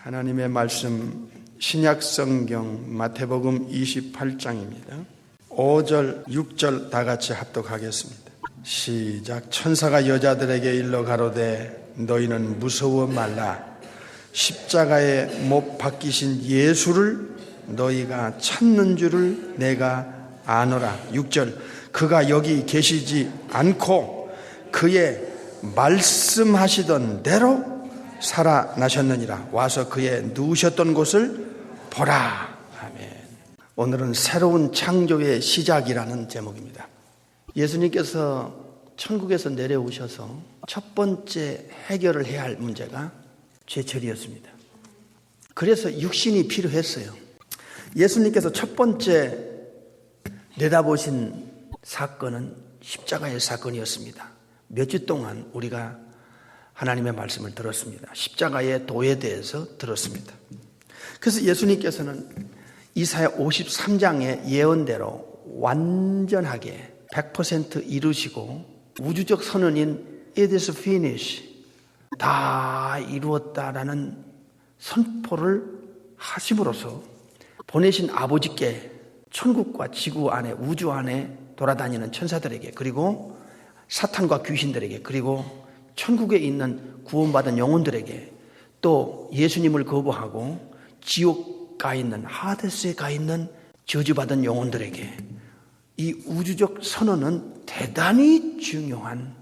하나님의 말씀 신약성경 마태복음 28장입니다. 5절, 6절 다 같이 합독하겠습니다. 시작. 천사가 여자들에게 일러 가로되 너희는 무서워 말라. 십자가에 못 박히신 예수를 너희가 찾는 줄을 내가 아노라. 6절. 그가 여기 계시지 않고 그의 말씀하시던 대로 살아나셨느니라. 와서 그의 누우셨던 곳을 보라. 아멘. 오늘은 새로운 창조의 시작이라는 제목입니다. 예수님께서 천국에서 내려오셔서 첫 번째 해결을 해야 할 문제가 죄처리였습니다. 그래서 육신이 필요했어요. 예수님께서 첫 번째 내다보신 사건은 십자가의 사건이었습니다. 몇 주 동안 우리가 하나님의 말씀을 들었습니다. 십자가의 도에 대해서 들었습니다. 그래서 예수님께서는 이사야 53장의 예언대로 완전하게 100% 이루시고 우주적 선언인 It is finished, 다 이루었다라는 선포를 하심으로써 보내신 아버지께 천국과 지구 안에 우주 안에 돌아다니는 천사들에게, 그리고 사탄과 귀신들에게, 그리고 천국에 있는 구원받은 영혼들에게, 또 예수님을 거부하고 지옥 가 있는, 하데스에 가 있는 저주받은 영혼들에게 이 우주적 선언은 대단히 중요한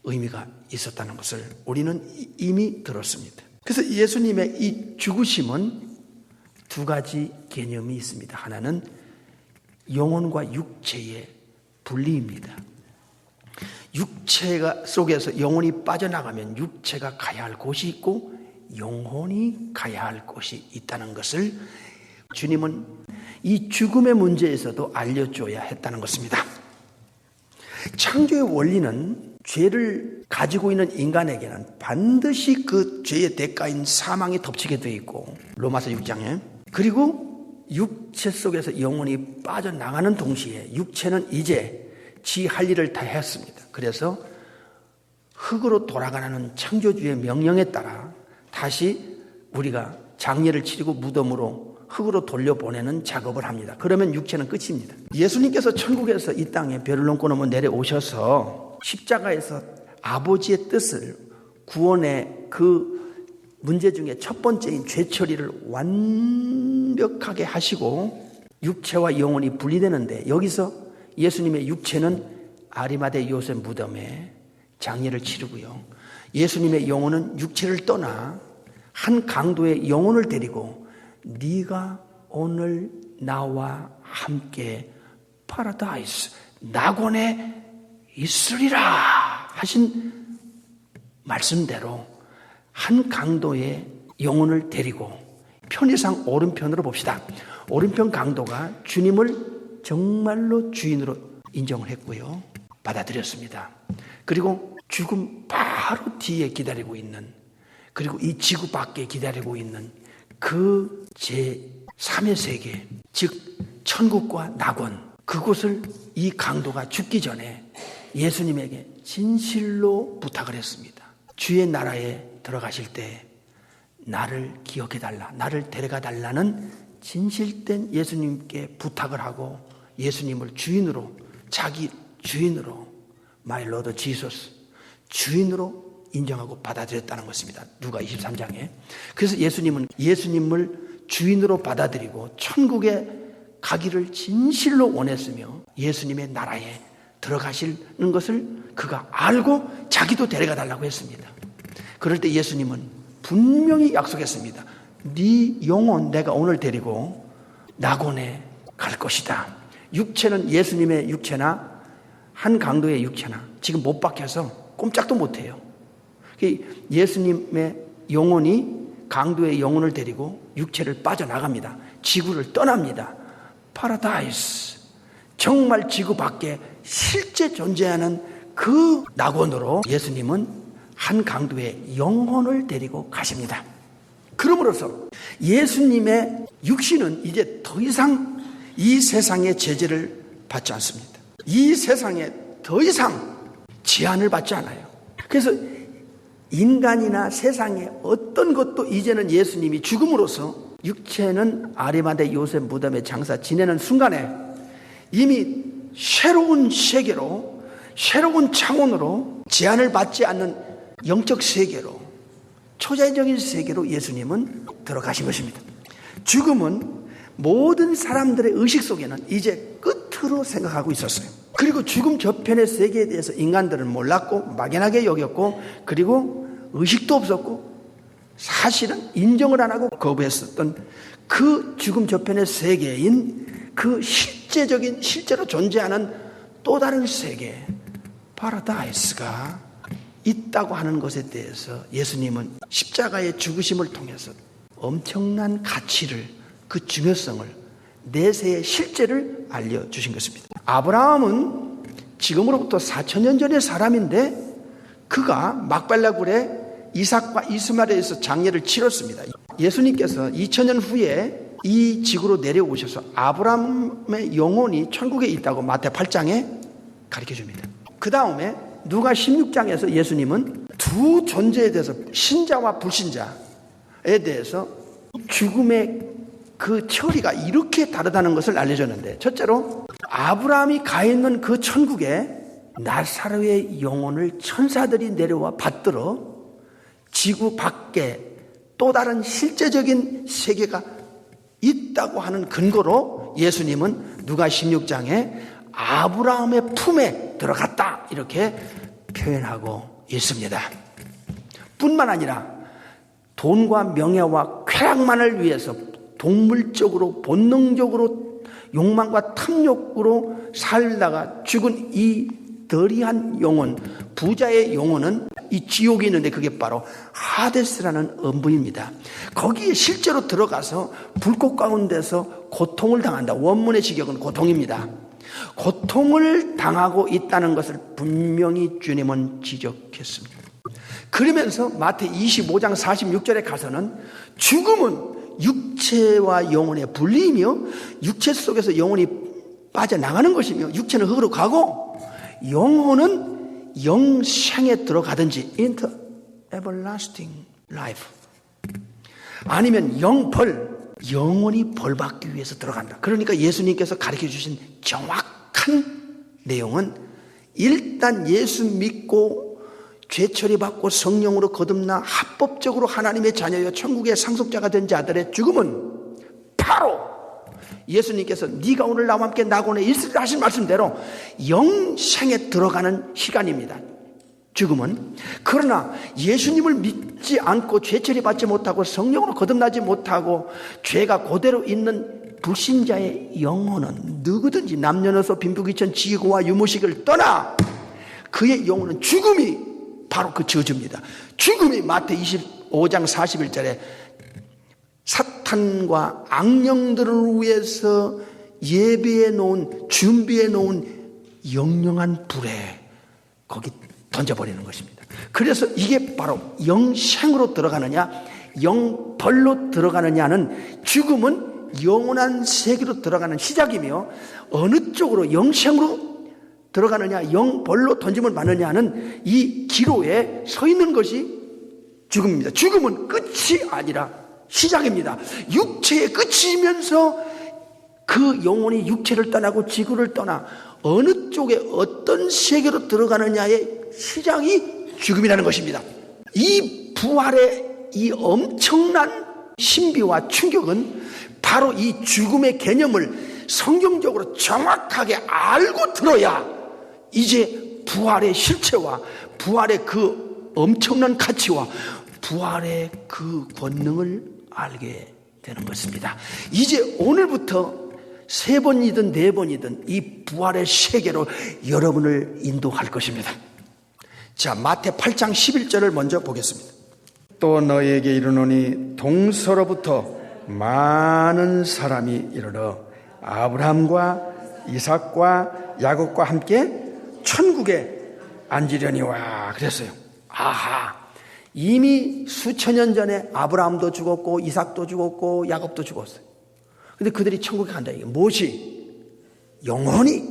의미가 있었다는 것을 우리는 이미 들었습니다. 그래서 예수님의 이 죽으심은 두 가지 개념이 있습니다. 하나는 영혼과 육체의 분리입니다. 육체가 속에서 영혼이 빠져나가면 육체가 가야 할 곳이 있고 영혼이 가야 할 곳이 있다는 것을 주님은 이 죽음의 문제에서도 알려줘야 했다는 것입니다. 창조의 원리는 죄를 가지고 있는 인간에게는 반드시 그 죄의 대가인 사망이 덮치게 되어 있고, 로마서 6장에, 그리고 육체 속에서 영혼이 빠져나가는 동시에 육체는 이제 지 할 일을 다 했습니다. 그래서 흙으로 돌아가는 창조주의 명령에 따라 다시 우리가 장례를 치르고 무덤으로 흙으로 돌려보내는 작업을 합니다. 그러면 육체는 끝입니다. 예수님께서 천국에서 이 땅에 별을 넘고 넘어 내려오셔서 십자가에서 아버지의 뜻을, 구원의 그 문제 중에 첫 번째인 죄처리를 완벽하게 하시고 육체와 영혼이 분리되는데, 여기서 예수님의 육체는 아리마대 요셉 무덤에 장례를 치르고요, 예수님의 영혼은 육체를 떠나 한 강도의 영혼을 데리고 네가 오늘 나와 함께 파라다이스, 낙원에 있으리라 하신 말씀대로 한 강도의 영혼을 데리고, 편의상 오른편으로 봅시다. 오른편 강도가 주님을 정말로 주인으로 인정을 했고요, 받아들였습니다. 그리고 죽음 바로 뒤에 기다리고 있는, 그리고 이 지구 밖에 기다리고 있는 그 제3의 세계, 즉 천국과 낙원, 그곳을 이 강도가 죽기 전에 예수님에게 진실로 부탁을 했습니다. 주의 나라에 들어가실 때 나를 기억해달라, 나를 데려가달라는 진실된 예수님께 부탁을 하고 예수님을 주인으로, 자기 주인으로, My Lord Jesus, 주인으로 인정하고 받아들였다는 것입니다. 누가 23장에. 그래서 예수님을 주인으로 받아들이고 천국에 가기를 진실로 원했으며 예수님의 나라에 들어가시는 것을 그가 알고 자기도 데려가 달라고 했습니다. 그럴 때 예수님은 분명히 약속했습니다. 네 영혼 내가 오늘 데리고 낙원에 갈 것이다. 육체는 예수님의 육체나 한 강도의 육체나 지금 못 박혀서 꼼짝도 못해요. 예수님의 영혼이 강도의 영혼을 데리고 육체를 빠져나갑니다. 지구를 떠납니다. 파라다이스, 정말 지구 밖에 실제 존재하는 그 낙원으로 예수님은 한 강도의 영혼을 데리고 가십니다. 그러므로서 예수님의 육신은 이제 더 이상 이 세상의 제재를 받지 않습니다. 이 세상에 더 이상 제한을 받지 않아요. 그래서 인간이나 세상에 어떤 것도 이제는 예수님이 죽음으로써 육체는 아리마대 요셉 무덤에 장사 지내는 순간에 이미 새로운 세계로, 새로운 차원으로, 제한을 받지 않는 영적 세계로, 초자연적인 세계로 예수님은 들어가신 것입니다. 죽음은 모든 사람들의 의식 속에는 이제 끝으로 생각하고 있었어요. 그리고 죽음 저편의 세계에 대해서 인간들은 몰랐고 막연하게 여겼고, 그리고 의식도 없었고, 사실은 인정을 안 하고 거부했었던 그 죽음 저편의 세계인 그 실제로 존재하는 또 다른 세계, 파라다이스가 있다고 하는 것에 대해서 예수님은 십자가의 죽으심을 통해서 엄청난 가치를, 그 중요성을, 내세의 실제를 알려주신 것입니다. 아브라함은 지금으로부터 4,000년 전의 사람인데 그가 막발라굴에 이삭과 이스마엘에서 장례를 치렀습니다. 예수님께서 2000년 후에 이 지구로 내려오셔서 아브라함의 영혼이 천국에 있다고 마태 8장에 가르쳐 줍니다. 그 다음에 누가 16장에서 예수님은 두 존재에 대해서, 신자와 불신자에 대해서 죽음의 그 처리가 이렇게 다르다는 것을 알려줬는데, 첫째로 아브라함이 가 있는 그 천국에 나사로의 영혼을 천사들이 내려와 받들어 지구 밖에 또 다른 실제적인 세계가 있다고 하는 근거로 예수님은 누가 16장에 아브라함의 품에 들어갔다 이렇게 표현하고 있습니다. 뿐만 아니라 돈과 명예와 쾌락만을 위해서 동물적으로 본능적으로 욕망과 탐욕으로 살다가 죽은 이 더리한 영혼, 부자의 영혼은 이 지옥이 있는데 그게 바로 하데스라는 음부입니다. 거기에 실제로 들어가서 불꽃 가운데서 고통을 당한다. 원문의 직역은 고통입니다. 고통을 당하고 있다는 것을 분명히 주님은 지적했습니다. 그러면서 마태 25장 46절에 가서는 죽음은 육체와 영혼의 분리이며 육체 속에서 영혼이 빠져나가는 것이며 육체는 흙으로 가고 영혼은 영생에 들어가든지 into everlasting life, 아니면 영혼이 벌받기 위해서 들어간다. 그러니까 예수님께서 가르쳐 주신 정확한 내용은 일단 예수 믿고 죄처리 받고 성령으로 거듭나 합법적으로 하나님의 자녀여 천국의 상속자가 된 자들의 죽음은 바로 예수님께서 네가 오늘 나와 함께 낙원에 있으리라 하신 말씀대로 영생에 들어가는 시간입니다. 죽음은. 그러나 예수님을 믿지 않고 죄처리 받지 못하고 성령으로 거듭나지 못하고 죄가 그대로 있는 불신자의 영혼은 누구든지 남녀노소 빈부귀천 지고와 유무식을 떠나 그의 영혼은 죽음이 바로 그 저주입니다. 죽음이 마태 25장 41절에 사탄과 악령들을 위해서 예비해 놓은, 준비해 놓은 영영한 불에 거기 던져버리는 것입니다. 그래서 이게 바로 영생으로 들어가느냐 영벌로 들어가느냐는, 죽음은 영원한 세계로 들어가는 시작이며 어느 쪽으로 영생으로 들어가느냐 영벌로 던짐을 받느냐는 이 기로에 서 있는 것이 죽음입니다. 죽음은 끝이 아니라 시작입니다. 육체의 끝이면서 그 영혼이 육체를 떠나고 지구를 떠나 어느 쪽에 어떤 세계로 들어가느냐의 시작이 죽음이라는 것입니다. 이 부활의 이 엄청난 신비와 충격은 바로 이 죽음의 개념을 성경적으로 정확하게 알고 들어야 이제 부활의 실체와 부활의 그 엄청난 가치와 부활의 그 권능을 알게 되는 것입니다. 이제 오늘부터 3번이든 4번이든 이 부활의 세계로 여러분을 인도할 것입니다. 자, 마태 8장 11절을 먼저 보겠습니다. 또 너에게 이르노니 동서로부터 많은 사람이 이르러 아브라함과 이삭과 야곱과 함께 천국에 앉으려니와 그랬어요. 아하, 이미 수천 년 전에 아브라함도 죽었고 이삭도 죽었고 야곱도 죽었어요. 근데 그들이 천국에 간다. 이게 무엇이? 영혼이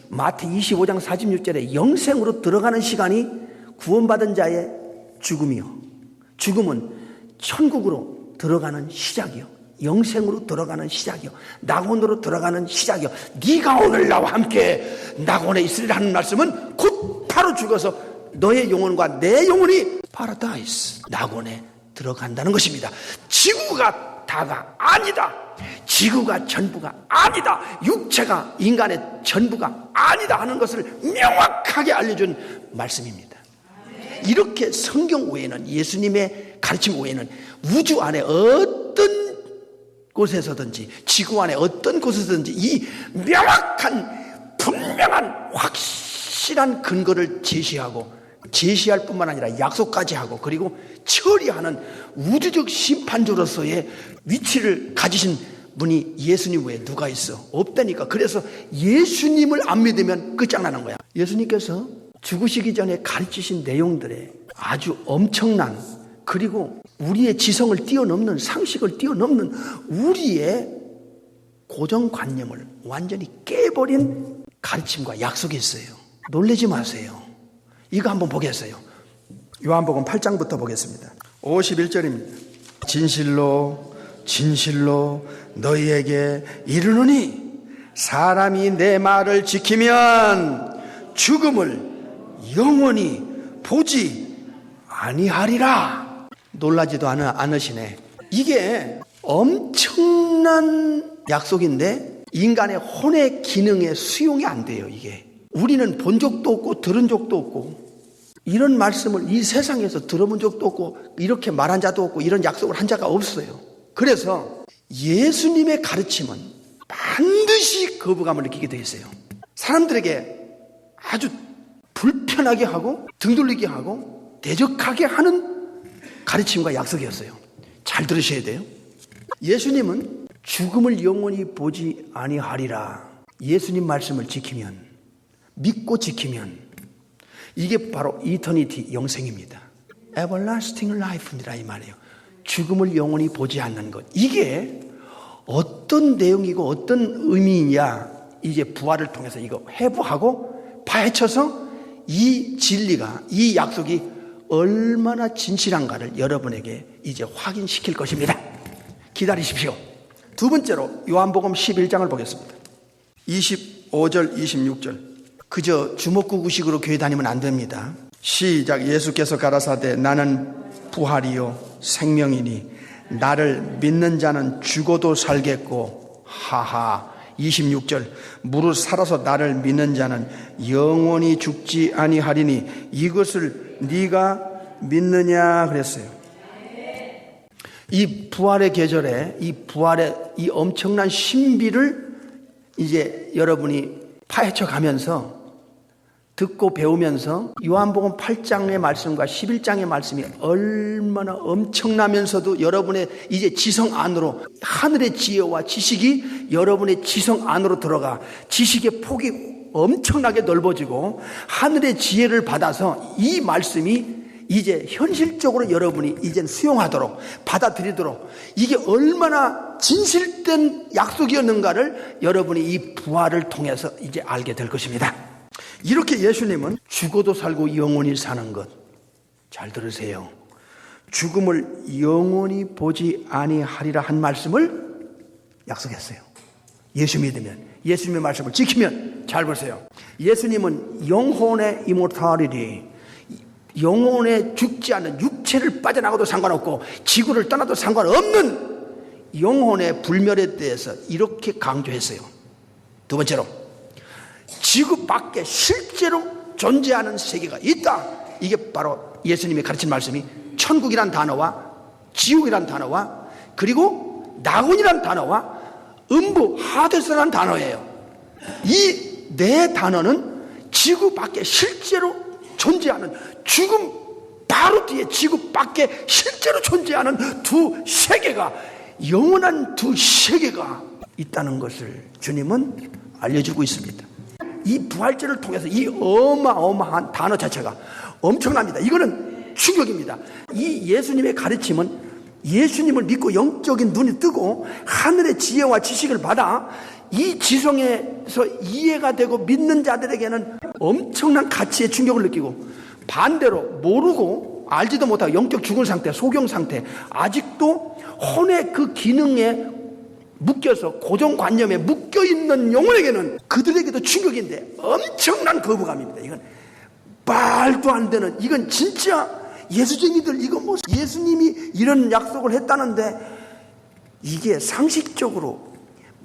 마태 25장 46절에 영생으로 들어가는 시간이 구원받은 자의 죽음이요. 죽음은 천국으로 들어가는 시작이요. 영생으로 들어가는 시작이요. 낙원으로 들어가는 시작이요. 네가 오늘 나와 함께 낙원에 있으리라 하는 말씀은 곧 바로 죽어서 너의 영혼과 내 영혼이 파라다이스, 낙원에 들어간다는 것입니다. 지구가 다가 아니다. 지구가 전부가 아니다. 육체가 인간의 전부가 아니다 하는 것을 명확하게 알려준 말씀입니다. 이렇게 성경 외에는, 예수님의 가르침 외에는 우주 안에 어떤 곳에서든지 지구 안에 어떤 곳에서든지 이 명확한 분명한 확실한 근거를 제시할 뿐만 아니라 약속까지 하고 그리고 처리하는 우주적 심판조로서의 위치를 가지신 분이 예수님 외에 누가 있어? 없다니까. 그래서 예수님을 안 믿으면 끝장나는 거야. 예수님께서 죽으시기 전에 가르치신 내용들에 아주 엄청난, 그리고 우리의 지성을 뛰어넘는, 상식을 뛰어넘는 우리의 고정관념을 완전히 깨버린 가르침과 약속이 있어요. 놀라지 마세요. 이거 한번 보겠어요. 요한복음 8장부터 보겠습니다. 51절입니다. 진실로 진실로 너희에게 이르노니 사람이 내 말을 지키면 죽음을 영원히 보지 아니하리라. 놀라지도 않으시네. 이게 엄청난 약속인데 인간의 혼의 기능에 수용이 안 돼요. 이게 우리는 본 적도 없고 들은 적도 없고 이런 말씀을 이 세상에서 들어본 적도 없고 이렇게 말한 자도 없고 이런 약속을 한 자가 없어요. 그래서 예수님의 가르침은 반드시 거부감을 느끼게 되어 있어요. 사람들에게 아주 불편하게 하고 등 돌리게 하고 대적하게 하는 가르침과 약속이었어요. 잘 들으셔야 돼요. 예수님은 죽음을 영원히 보지 아니하리라. 예수님 말씀을 지키면, 믿고 지키면 이게 바로 이터니티, 영생입니다. everlasting life입니다. 이 말이에요. 죽음을 영원히 보지 않는 것. 이게 어떤 내용이고 어떤 의미이냐, 이제 부활을 통해서 이거 해부하고 파헤쳐서 이 진리가, 이 약속이 얼마나 진실한가를 여러분에게 이제 확인시킬 것입니다. 기다리십시오. 두 번째로 요한복음 11장을 보겠습니다. 25절 26절. 그저 주먹구구식으로 교회 다니면 안 됩니다. 시작. 예수께서 가라사대 나는 부활이요 생명이니 나를 믿는 자는 죽어도 살겠고 하하. 26절. 무릇 살아서 나를 믿는 자는 영원히 죽지 아니하리니 이것을 네가 믿느냐 그랬어요. 이 부활의 계절에 이 부활의 이 엄청난 신비를 이제 여러분이 파헤쳐 가면서 듣고 배우면서 요한복음 8장의 말씀과 11장의 말씀이 얼마나 엄청나면서도 여러분의 이제 지성 안으로 하늘의 지혜와 지식이 여러분의 지성 안으로 들어가 지식의 폭이 엄청나게 넓어지고 하늘의 지혜를 받아서 이 말씀이 이제 현실적으로 여러분이 이제 수용하도록 받아들이도록 이게 얼마나 진실된 약속이었는가를 여러분이 이 부활을 통해서 이제 알게 될 것입니다. 이렇게 예수님은 죽어도 살고 영원히 사는 것, 잘 들으세요. 죽음을 영원히 보지 아니하리라 한 말씀을 약속했어요. 예수 믿으면, 예수님의 말씀을 지키면. 잘 보세요. 예수님은 영혼의 이모탈리티, 영혼에 죽지 않는, 육체를 빠져나가도 상관없고 지구를 떠나도 상관없는 영혼의 불멸에 대해서 이렇게 강조했어요. 두 번째로, 지구 밖에 실제로 존재하는 세계가 있다. 이게 바로 예수님이 가르친 말씀이 천국이란 단어와 지옥이란 단어와 그리고 낙원이란 단어와 음부 하데스라는 단어예요. 이 네 단어는 지구 밖에 실제로 존재하는, 죽음 바로 뒤에 지구 밖에 실제로 존재하는 두 세계가, 영원한 두 세계가 있다는 것을 주님은 알려주고 있습니다. 이 부활절을 통해서 이 어마어마한 단어 자체가 엄청납니다. 이거는 충격입니다. 이 예수님의 가르침은 예수님을 믿고 영적인 눈이 뜨고 하늘의 지혜와 지식을 받아 이 지성에서 이해가 되고 믿는 자들에게는 엄청난 가치의 충격을 느끼고 반대로 모르고 알지도 못하고 영적 죽은 상태, 소경 상태, 아직도 혼의 그 기능에 묶여서 고정관념에 묶여있는 영혼에게는 그들에게도 충격인데 엄청난 거부감입니다. 이건 말도 안 되는, 이건 진짜 예수쟁이들, 이거 뭐 예수님이 이런 약속을 했다는데 이게 상식적으로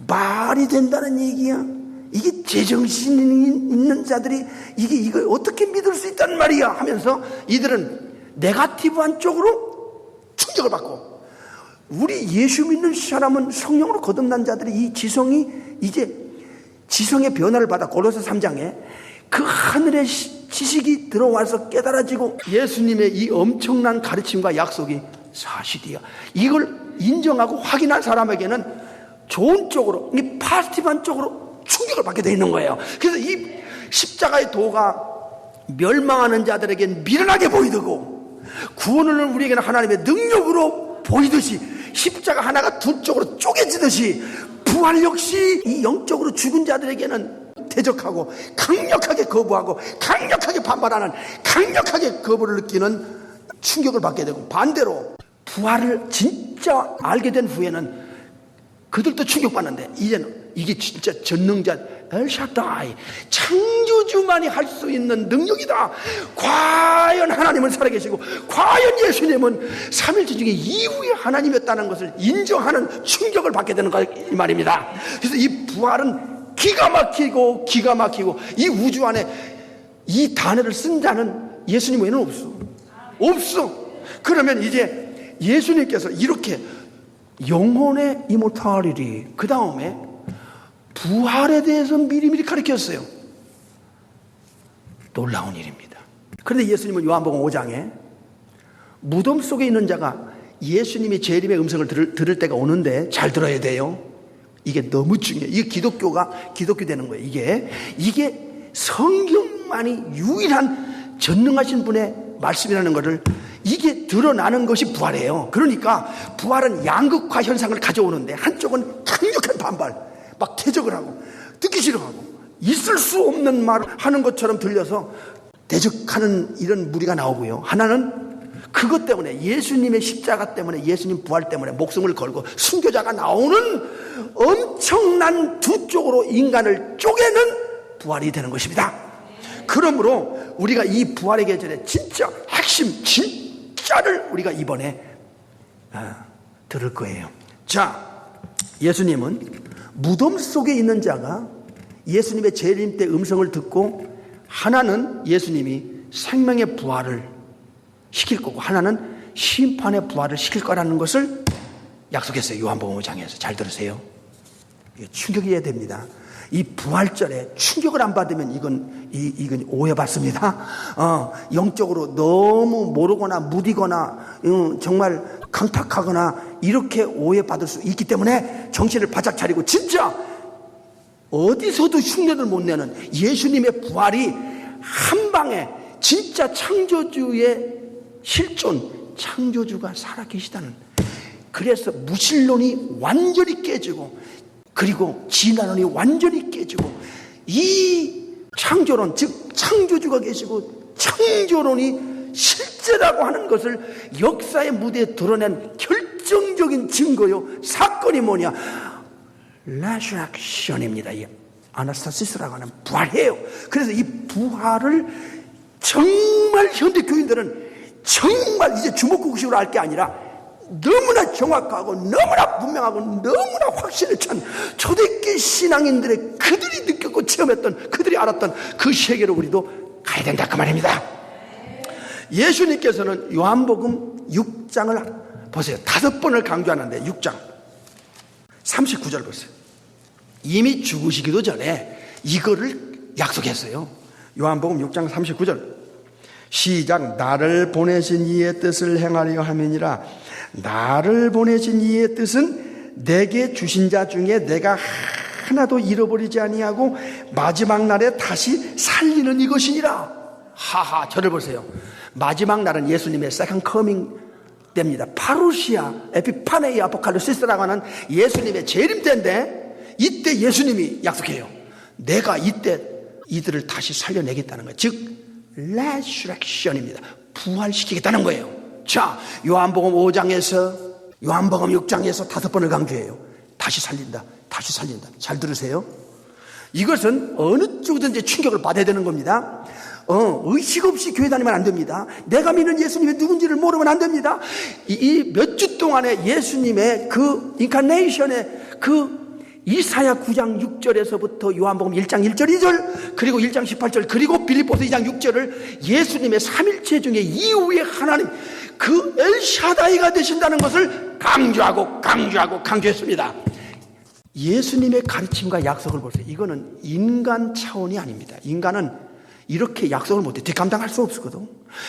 말이 된다는 얘기야? 이게 제정신이 있는 자들이 이걸 어떻게 믿을 수 있단 말이야 하면서 이들은 네거티브한 쪽으로 충격을 받고, 우리 예수 믿는 사람은 성령으로 거듭난 자들이 이 지성이 이제 지성의 변화를 받아 고로새 3장에 그 하늘의 지식이 들어와서 깨달아지고 예수님의 이 엄청난 가르침과 약속이 사실이야. 이걸 인정하고 확인한 사람에게는 좋은 쪽으로, 이 파지티브한 쪽으로 충격을 받게 되어 있는 거예요. 그래서 이 십자가의 도가 멸망하는 자들에게는 미련하게 보이고 구원을 우리에게는 하나님의 능력으로 보이듯이 십자가 하나가 두 쪽으로 쪼개지듯이 부활 역시 이 영적으로 죽은 자들에게는 대적하고 강력하게 거부하고 강력하게 반발하는, 강력하게 거부를 느끼는 충격을 받게 되고, 반대로 부활을 진짜 알게 된 후에는 그들도 충격받는데 이제는 이게 진짜 전능자 엘샤다이 창조주만이 할 수 있는 능력이다. 과연 하나님은 살아계시고 과연 예수님은 삼일째 중에 이후에 하나님이었다는 것을 인정하는 충격을 받게 되는 이 말입니다. 그래서 이 부활은 기가 막히고 이 우주 안에 이 단어를 쓴 자는 예수님 외에는 없어. 그러면 이제 예수님께서 이렇게 영혼의 이모탈리티, 그 다음에 부활에 대해서 미리미리 가르쳤어요. 놀라운 일입니다. 그런데 예수님은 요한복음 5장에 무덤 속에 있는 자가 예수님이 재림의 음성을 들을 때가 오는데 잘 들어야 돼요. 이게 너무 중요해요. 이게 기독교 되는 거예요. 이게 성경만이 유일한 전능하신 분의 말씀이라는 것을, 이게 드러나는 것이 부활이에요. 그러니까 부활은 양극화 현상을 가져오는데 한쪽은 강력한 반발, 막 퇴적을 하고 듣기 싫어하고 있을 수 없는 말을 하는 것처럼 들려서 대적하는 이런 무리가 나오고요. 하나는 그것 때문에, 예수님의 십자가 때문에, 예수님 부활 때문에 목숨을 걸고 순교자가 나오는 엄청난 두 쪽으로 인간을 쪼개는 부활이 되는 것입니다. 그러므로 우리가 이 부활의 계절에 진짜 핵심, 진짜를 우리가 이번에 들을 거예요. 자, 예수님은 무덤 속에 있는 자가 예수님의 재림 때 음성을 듣고, 하나는 예수님이 생명의 부활을 시킬 거고 하나는 심판의 부활을 시킬 거라는 것을 약속했어요. 요한복음 5장에서. 잘 들으세요. 이게 충격이어야 됩니다. 이 부활절에 충격을 안 받으면 이건 오해받습니다. 영적으로 너무 모르거나 무디거나 정말 강팍하거나 이렇게 오해받을 수 있기 때문에 정신을 바짝 차리고, 진짜 어디서도 흉내를 못 내는 예수님의 부활이 한 방에 진짜 창조주의 실존, 창조주가 살아계시다는, 그래서 무신론이 완전히 깨지고 그리고 진화론이 완전히 깨지고 이 창조론, 즉 창조주가 계시고 창조론이 실제라고 하는 것을 역사의 무대에 드러낸 결정적인 증거요, 사건이 뭐냐? 레surrection입니다. 이 아나스타시스라고 하는 부활이에요. 그래서 이 부활을 정말 현대 교인들은 정말 이제 주먹구구식으로 할 게 아니라 너무나 정확하고 너무나 분명하고 너무나 확신에 찬 초대교회 신앙인들의 그들이 느꼈고 체험했던, 그들이 알았던 그 세계로 우리도 가야 된다, 그 말입니다. 예수님께서는 요한복음 6장을 보세요. 5번을 강조하는데 6장 39절 보세요. 이미 죽으시기도 전에 이거를 약속했어요. 요한복음 6장 39절 시작. 나를 보내신 이의 뜻을 행하려 함이니라. 나를 보내신 이의 뜻은 내게 주신 자 중에 내가 하나도 잃어버리지 아니하고 마지막 날에 다시 살리는 이것이니라. 하하, 저를 보세요. 마지막 날은 예수님의 세컨드 커밍 때입니다. 파루시아 에피파네이 아포칼리시스라고 하는 예수님의 재림 때인데, 이때 예수님이 약속해요. 내가 이때 이들을 다시 살려내겠다는 거예요. 즉 resurrection입니다. 부활시키겠다는 거예요. 자, 요한복음 5장에서 요한복음 6장에서 5번을 강조해요. 다시 살린다, 다시 살린다. 잘 들으세요. 이것은 어느 쪽든지 충격을 받아야 되는 겁니다. 의식 없이 교회 다니면 안 됩니다. 내가 믿는 예수님이 누군지를 모르면 안 됩니다. 이 몇 주 동안에 예수님의 그 인카네이션의 그 이사야 9장 6절에서부터 요한복음 1장 1절 2절 그리고 1장 18절 그리고 빌립보서 2장 6절을 예수님의 삼일체 중에 이후에 하나님 그 엘샤다이가 되신다는 것을 강조했습니다. 예수님의 가르침과 약속을 보세요. 이거는 인간 차원이 아닙니다. 인간은 이렇게 약속을 못해. 감당할 수 없거든.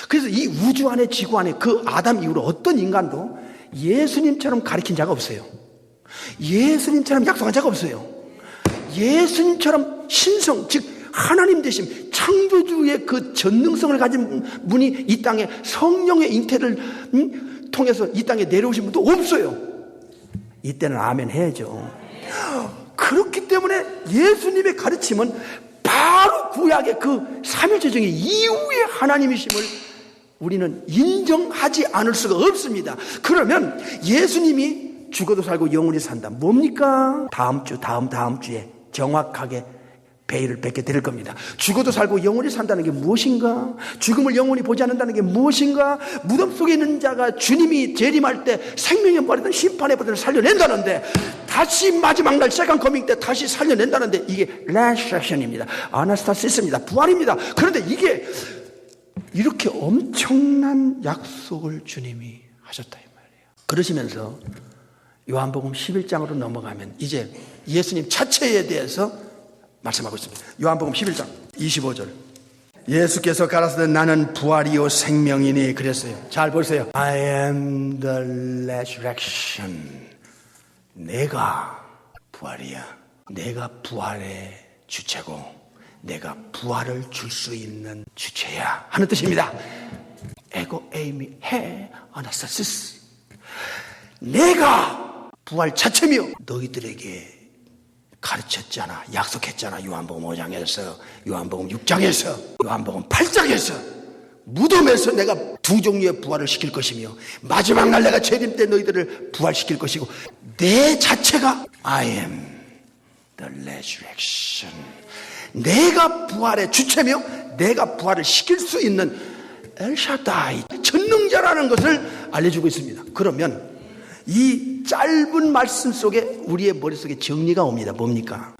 그래서 이 우주 안에 지구 안에 그 아담 이후로 어떤 인간도 예수님처럼 가르친 자가 없어요. 예수님처럼 약속한 자가 없어요. 예수님처럼 신성, 즉 하나님 되심, 창조주의 그 전능성을 가진 분이 이 땅에 성령의 잉태를 통해서 이 땅에 내려오신 분도 없어요. 이때는 아멘 해야죠. 그렇기 때문에 예수님의 가르침은 바로 구약의 그 삼일체 중에 이후의 하나님이심을 우리는 인정하지 않을 수가 없습니다. 그러면 예수님이 죽어도 살고 영원히 산다. 뭡니까? 다음 주에 정확하게 베일을 벗게 될 겁니다. 죽어도 살고 영원히 산다는 게 무엇인가? 죽음을 영원히 보지 않는다는 게 무엇인가? 무덤 속에 있는 자가 주님이 재림할 때 생명의 버리든 심판의 버리든 살려낸다는데 다시 마지막 날 세컨 커밍 때 다시 살려낸다는데 이게 레surrection입니다. 아나스타시스입니다. 부활입니다. 그런데 이게 이렇게 엄청난 약속을 주님이 하셨다 이 말이에요. 그러시면서 요한복음 11장으로 넘어가면 이제 예수님 자체에 대해서 말씀하고 있습니다. 요한복음 11장 25절 예수께서 가라사대 나는 부활이요 생명이니 그랬어요. 잘 보세요. I am the resurrection. 내가 부활이야. 내가 부활의 주체고 내가 부활을 줄 수 있는 주체야 하는 뜻입니다. 에고 에이미 해 아나스타시스. 내가 부활 자체며 너희들에게 가르쳤잖아. 약속했잖아. 요한복음 5장에서 요한복음 6장에서 요한복음 8장에서 무덤에서 내가 두 종류의 부활을 시킬 것이며 마지막 날 내가 재림 때 너희들을 부활시킬 것이고 내 자체가 I am the resurrection. 내가 부활의 주체며 내가 부활을 시킬 수 있는 엘샤다이 전능자라는 것을 알려주고 있습니다. 그러면 이 짧은 말씀 속에 우리의 머릿속에 정리가 옵니다. 뭡니까?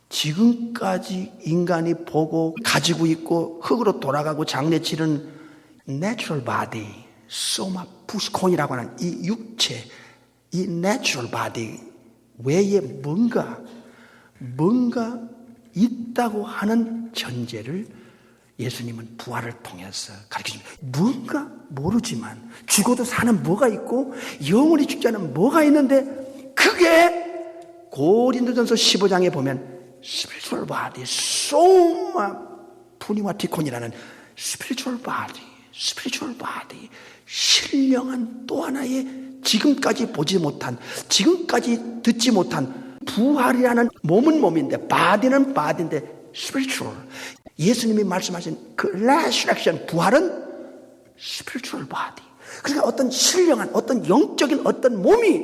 지금까지 인간이 보고 가지고 있고 흙으로 돌아가고 장례치른 natural body, 소마 푸시콘이라고 하는 이 육체, 이 natural body 외에 뭔가 있다고 하는 전제를 예수님은 부활을 통해서 가르쳐줍니다. 뭔가 모르지만 죽어도 사는 뭐가 있고 영원히 죽지 않은 뭐가 있는데 그게 고린도전서 15장에 보면 spiritual body, 소마 푸니와티콘이라는 spiritual body, 신령한 또 하나의 지금까지 보지 못한, 지금까지 듣지 못한 부활이라는 몸은 몸인데 body는 body인데 spiritual. 예수님이 말씀하신 그 resurrection, 부활은 spiritual body. 그러니까 어떤 신령한, 어떤 영적인 어떤 몸이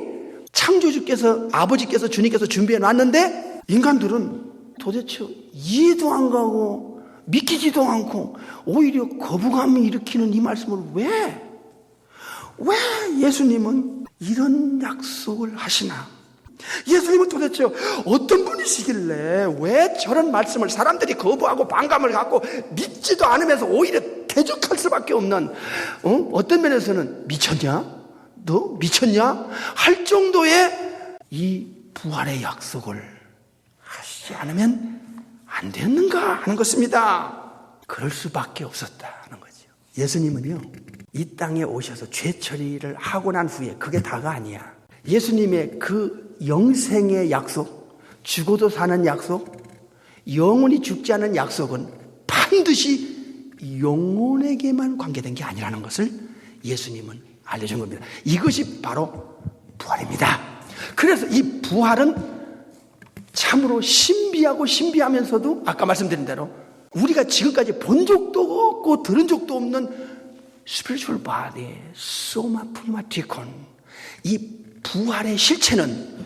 창조주께서, 아버지께서, 주님께서 준비해 놨는데 인간들은 도대체 이해도 안 가고 믿기지도 않고 오히려 거부감을 일으키는 이 말씀을 왜 예수님은 이런 약속을 하시나? 예수님은 도대체 어떤 분이시길래 왜 저런 말씀을 사람들이 거부하고 반감을 갖고 믿지도 않으면서 오히려 대적할 수밖에 없는 어떤 면에서는 미쳤냐? 너 미쳤냐? 할 정도의 이 부활의 약속을 하시지 않으면 안 되는가 하는 것입니다. 그럴 수밖에 없었다는 거죠. 예수님은요 이 땅에 오셔서 죄 처리를 하고 난 후에 그게 다가 아니야. 예수님의 그 영생의 약속, 죽어도 사는 약속, 영원히 죽지 않은 약속은 반드시 영혼에게만 관계된 게 아니라는 것을 예수님은 알려준 겁니다. 이것이 바로 부활입니다. 그래서 이 부활은 참으로 신비하고 신비하면서도 아까 말씀드린 대로 우리가 지금까지 본 적도 먹고 들은 적도 없는 spiritual body, soma pneumaticon. 이 부활의 실체는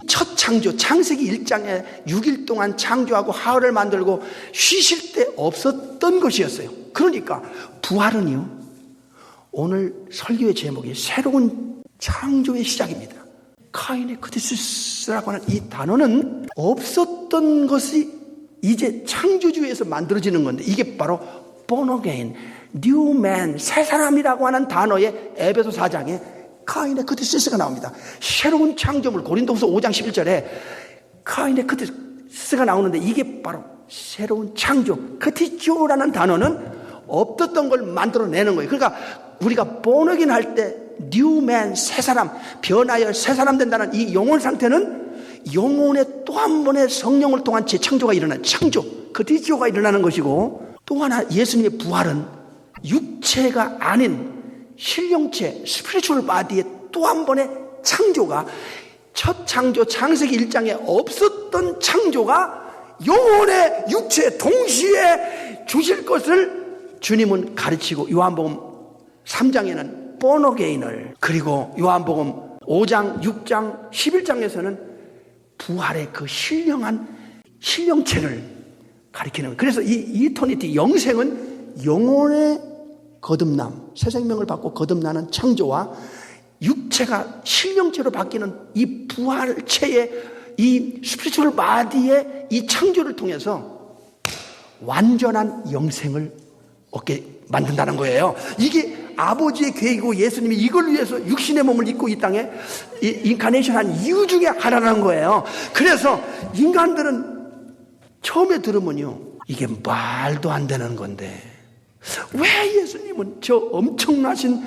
첫 창조, 창세기 1장에 6일 동안 창조하고 하늘을 만들고 쉬실 때 없었던 것이었어요. 그러니까 부활은요, 오늘 설교의 제목이 새로운 창조의 시작입니다. 카이네크티스라고 하는 이 단어는 없었던 것이 이제 창조주에서 만들어지는 건데, 이게 바로 born again, new man, 새 사람이라고 하는 단어의 에베소 4장에 카이네크티스가 나옵니다. 새로운 창조물, 고린도후서 5장 11절에 카이네크티스가 나오는데, 이게 바로 새로운 창조, 크티조라는 단어는 없었던 걸 만들어내는 거예요. 그러니까 우리가 born again 할 때 new man, 새 사람, 변하여 새 사람 된다는 이 영혼 상태는 영혼의 또 한 번의 성령을 통한 재창조가 일어나는 창조, 크티조가 일어나는 것이고, 또 하나 예수님의 부활은 육체가 아닌 신령체, 스피리추얼 바디의 또 한 번의 창조가, 첫 창조 창세기 1장에 없었던 창조가 영혼의 육체 동시에 주실 것을 주님은 가르치고, 요한복음 3장에는 born again을, 그리고 요한복음 5장, 6장, 11장에서는 부활의 그 신령한 신령체를 가리키는 거예요. 그래서 이 이터니티, 영생은 영혼의 거듭남, 새 생명을 받고 거듭나는 창조와 육체가 신령체로 바뀌는 이 부활체의 이 스피리추얼 바디의 이 창조를 통해서 완전한 영생을 얻게 만든다는 거예요. 이게 아버지의 계획이고 예수님이 이걸 위해서 육신의 몸을 입고 이 땅에 인카네이션한 이유 중에 하나라는 거예요. 그래서 인간들은 처음에 들으면요, 이게 말도 안 되는 건데 왜 예수님은 저 엄청나신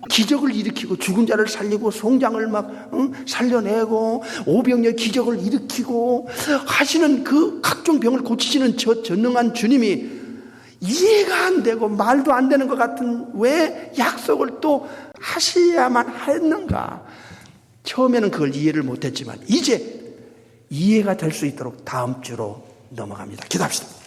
기적을 일으키고 죽은 자를 살리고 송장을 막 살려내고 오병이의 기적을 일으키고 하시는 그 각종 병을 고치시는 저 전능한 주님이 이해가 안 되고 말도 안 되는 것 같은 왜 약속을 또 하셔야만 했는가. 처음에는 그걸 이해를 못했지만 이제 이해가 될 수 있도록 다음 주로 넘어갑니다. 기도합시다.